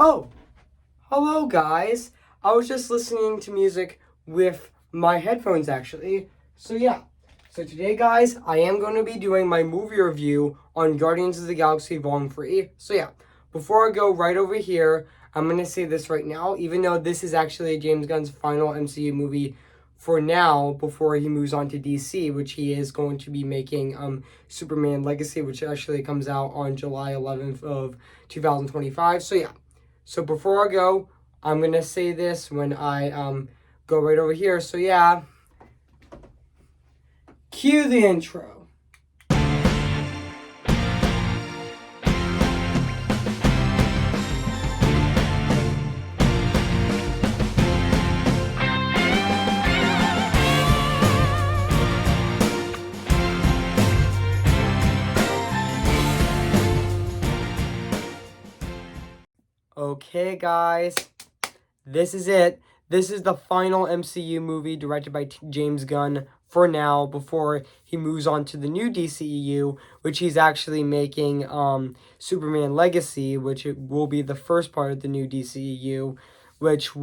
Oh, hello guys. I was just listening to music with my headphones actually. So yeah. So today guys, I am going to be doing my movie review on Guardians of the Galaxy Volume 3. So yeah, before I go right over here, I'm going to say this right now, even though this is actually James Gunn's final MCU movie for now before he moves on to DC, which he is going to be making Superman Legacy, which actually comes out on July 11th of 2025. So yeah. So before I go, I'm gonna say this when I go right over here. So yeah, cue the intro. Okay, guys, this is it. This is the final MCU movie directed by James Gunn for now before he moves on to the new DCEU, which he's actually making Superman Legacy, which will be the first part of the new DCEU, which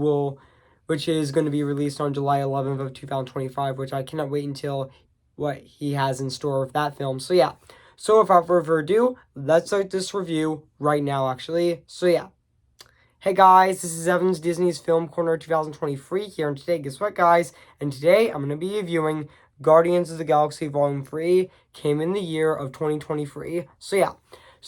is going to be released on July 11th of 2025, which I cannot wait until what he has in store with that film. So yeah. So without further ado, let's start this review right now actually. So yeah. Hey guys, this is Evans, Disney's Film Corner 2023 here, and today, guess what guys? And today, I'm going to be reviewing Guardians of the Galaxy Volume 3, came in the year of 2023. So yeah,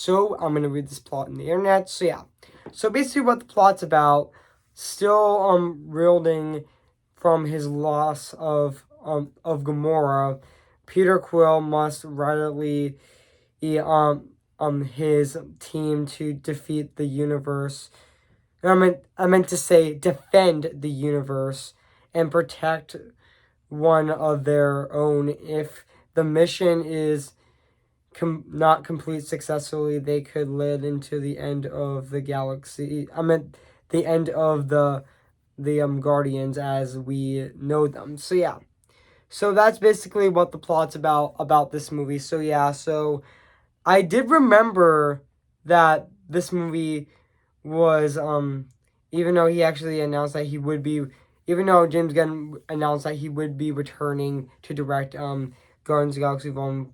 I'm going to read this plot on the internet. So yeah, so basically what the plot's about, still reeling from his loss of Gamora, Peter Quill must rally his team to defeat the universe. I meant to say defend the universe and protect one of their own. If the mission is not complete successfully, they could lead into the end of the galaxy. I meant the end of the Guardians as we know them. So yeah. So that's basically what the plot's about this movie. So yeah, so I did remember that this movie was even though he actually announced that he would be, even though James Gunn announced that he would be returning to direct Guardians of the Galaxy Volume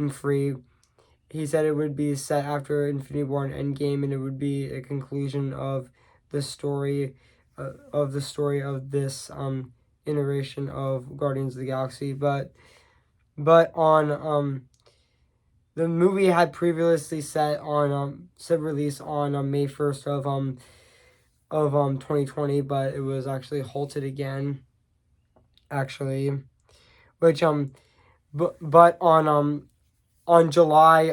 3, he said it would be set after Infinity War and Endgame, and it would be a conclusion of the story of this iteration of Guardians of the Galaxy, but on the movie had previously said release on May 1st of 2020, but it was actually halted again. Actually, which but on July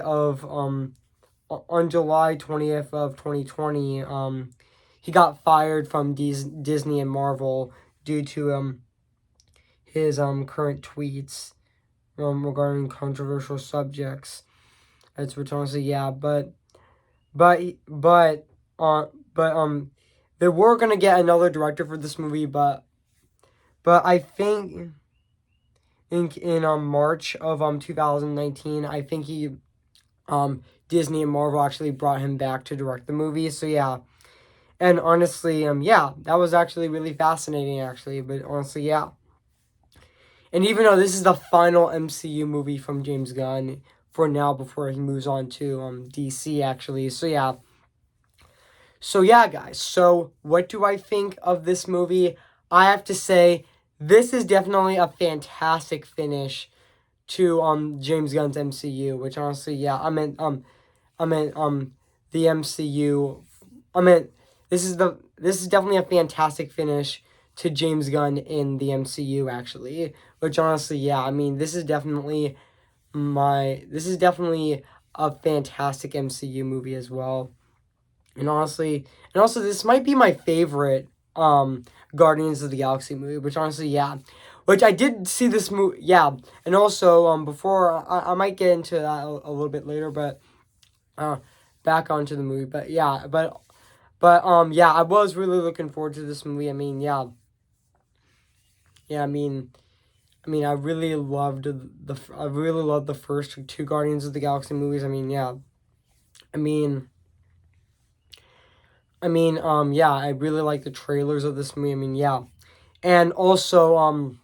20th of 2020 he got fired from Disney and Marvel due to his current tweets regarding controversial subjects. That's what honestly, yeah, but they were gonna get another director for this movie, but I think in March of 2019, I think Disney and Marvel actually brought him back to direct the movie. So yeah, and honestly, yeah, that was actually really fascinating, actually. But honestly, yeah. And even though this is the final MCU movie from James Gunn for now, before he moves on to DC, actually. So yeah. So yeah, guys. So what do I think of this movie? I have to say, this is definitely a fantastic finish to James Gunn's MCU, which honestly, yeah, I meant the MCU. I meant this is definitely a fantastic finish to James Gunn in the MCU, actually. Which honestly, yeah, I mean, this is definitely a fantastic MCU movie as well. And honestly, this might be my favorite Guardians of the Galaxy movie, which honestly, yeah. Which I did see this movie, yeah. And also, before, I might get into that a little bit later, but back onto the movie. But yeah, yeah, I was really looking forward to this movie. I mean, yeah. Yeah, I mean, I really loved the first two Guardians of the Galaxy movies. I mean, yeah. I mean, I mean, yeah, I really like the trailers of this movie. I mean, yeah. And also,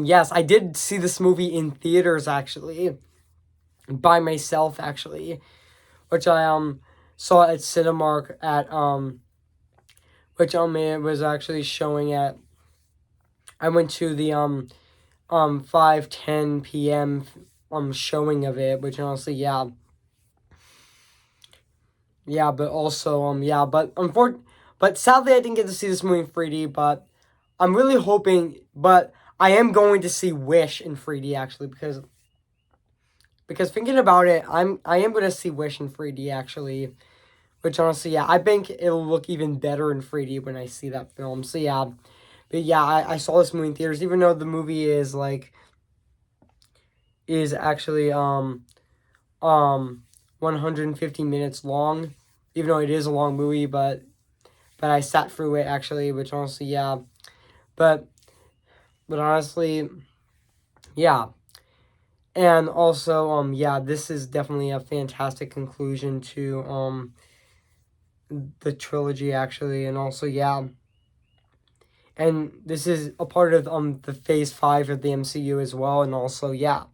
yes, I did see this movie in theaters, actually, by myself, actually, which I, saw at Cinemark at, which, it was actually showing at, I went to the, 5:10 p.m., showing of it, which honestly, yeah. Yeah, but also, yeah, but sadly I didn't get to see this movie in 3D, but I'm really hoping, but I am going to see Wish in 3D, actually, because thinking about it, I am going to see Wish in 3D, actually, which honestly, yeah, I think it'll look even better in 3D when I see that film. So yeah, but yeah, I saw this movie in theaters, even though the movie is like, is actually, 150 minutes long, even though it is a long movie, but I sat through it, actually, which honestly, yeah, but honestly, yeah. And also, yeah, this is definitely a fantastic conclusion to, the trilogy, actually, and also, yeah. And this is a part of, the Phase 5 of the MCU as well, and also, yeah.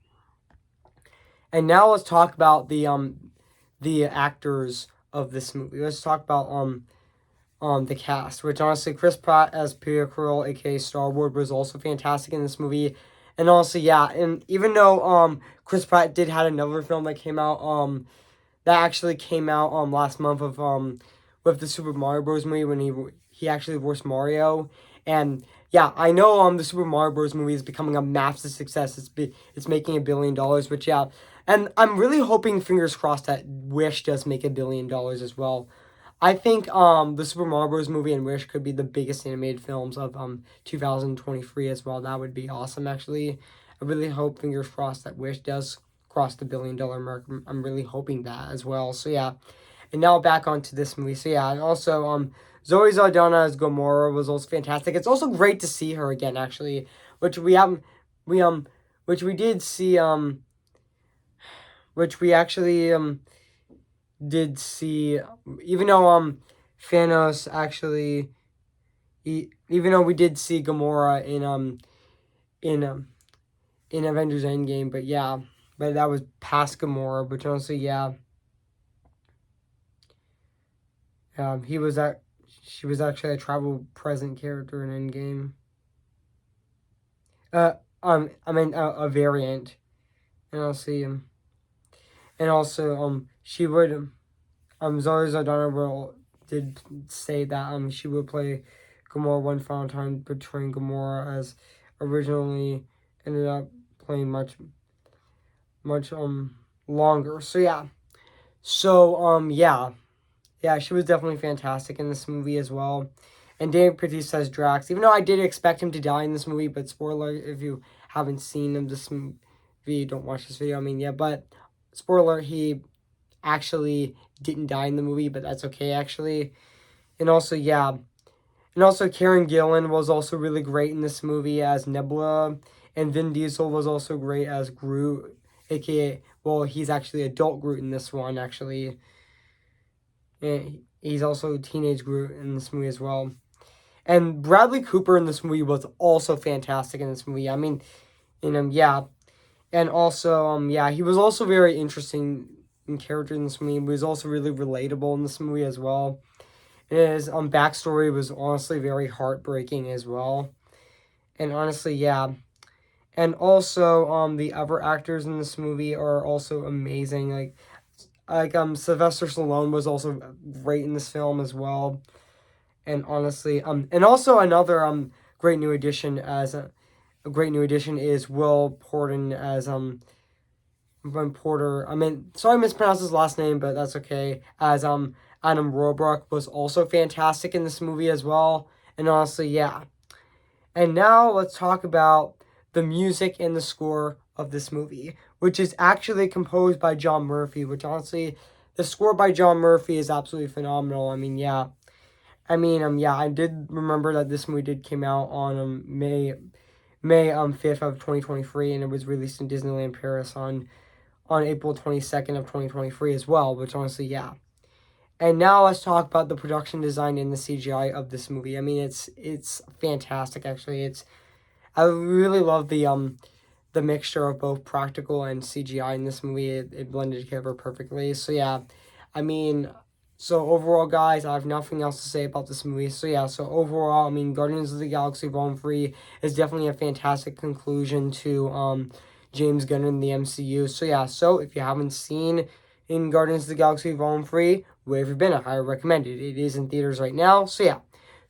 And now let's talk about the actors of this movie. Let's talk about, the cast, which honestly, Chris Pratt as Peter Quill, aka Star-Lord, was also fantastic in this movie. And also, yeah, and even though Chris Pratt did had another film that came out that actually came out last month of with the Super Mario Bros. Movie when he actually voiced Mario. And yeah, I know the Super Mario Bros. Movie is becoming a massive success. It's making $1 billion, which yeah, and I'm really hoping, fingers crossed, that Wish does make $1 billion as well. I think the Super Mario Bros. Movie and Wish could be the biggest animated films of 2023 as well. That would be awesome, actually. I really hope, fingers crossed, that Wish does cross the $1 billion mark. I'm really hoping that as well. So yeah, and now back onto this movie. So yeah, and also Zoe Saldana as Gamora was also fantastic. It's also great to see her again, actually, which we haven't we which we did see which we actually did see, even though Thanos actually, even though we did see Gamora in in Avengers Endgame, but yeah, but that was past Gamora, but honestly, yeah, he was at she was actually a travel present character in Endgame. Uh, I mean a variant, and I'll see and also she would Zoe Saldana will did say that she would play Gamora one final time, portraying Gamora as originally ended up playing much longer. So yeah. So yeah. Yeah, she was definitely fantastic in this movie as well. And Dave Bautista as Drax, even though I did expect him to die in this movie, but spoiler if you haven't seen him this movie, don't watch this video. I mean, yeah, but spoiler, he actually didn't die in the movie, but that's okay, actually. And also, yeah. And also, Karen Gillan was also really great in this movie as Nebula. And Vin Diesel was also great as Groot, aka, well, he's actually adult Groot in this one, actually. And he's also teenage Groot in this movie as well. And Bradley Cooper in this movie was also fantastic in this movie. I mean, yeah. And also, yeah, he was also very interesting in character in this movie. He was also really relatable in this movie as well. And his backstory was honestly very heartbreaking as well. And honestly, yeah. And also, the other actors in this movie are also amazing. Sylvester Stallone was also great in this film as well. And honestly, and also another great new addition as a great new addition is Will Porton as Van Porter. I mean, sorry I mispronounced his last name, but that's okay. As Adam Roebuck was also fantastic in this movie as well. And honestly, yeah. And now let's talk about the music and the score of this movie, which is actually composed by John Murphy, which honestly, the score by John Murphy is absolutely phenomenal. I mean, yeah. Yeah, I did remember that this movie did came out on May 5th of 2023, and it was released in Disneyland Paris on April 22nd of 2023 as well, which honestly, yeah. And now let's talk about the production design and the CGI of this movie. I mean, it's fantastic actually. I really love the mixture of both practical and CGI in this movie. It blended together perfectly. So yeah, I mean, so overall, guys, I have nothing else to say about this movie. So yeah, so overall, I mean, Guardians of the Galaxy Volume 3 is definitely a fantastic conclusion to James Gunn in the MCU. So yeah, so if you haven't seen in Guardians of the Galaxy Volume 3, where have you been? I highly recommend it. It is in theaters right now. So yeah.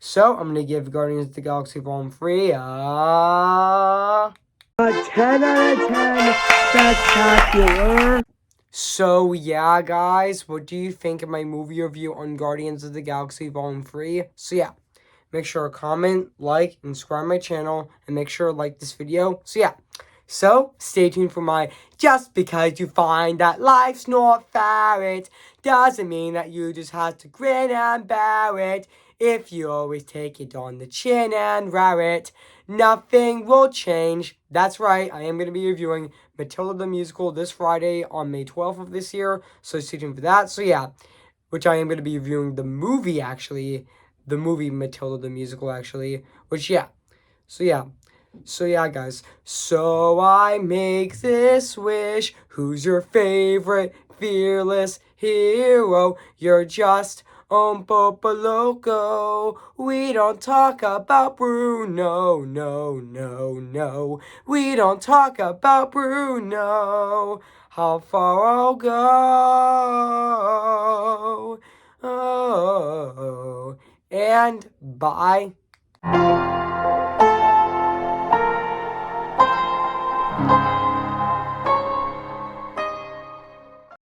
So I'm gonna give Guardians of the Galaxy Volume 3 a 10 out of 10 spectacular. So yeah, guys, what do you think of my movie review on Guardians of the Galaxy Volume 3? So yeah, make sure to comment, like, and subscribe my channel, and make sure to like this video. So yeah, so stay tuned for my just because you find that life's not fair, it doesn't mean that you just have to grin and bear it. If you always take it on the chin and wear it, nothing will change. That's right, I am going to be reviewing Matilda the Musical this Friday on May 12th of this year, so stay tuned for that. So yeah, which I am going to be reviewing the movie, actually. The movie Matilda the Musical, actually. Which, yeah. So, yeah. So, yeah, guys. So, I make this wish. Who's your favorite fearless hero? You're just Popo Loco. We don't talk about Bruno. No, no, no. We don't talk about Bruno. How far I'll go. Oh, and bye.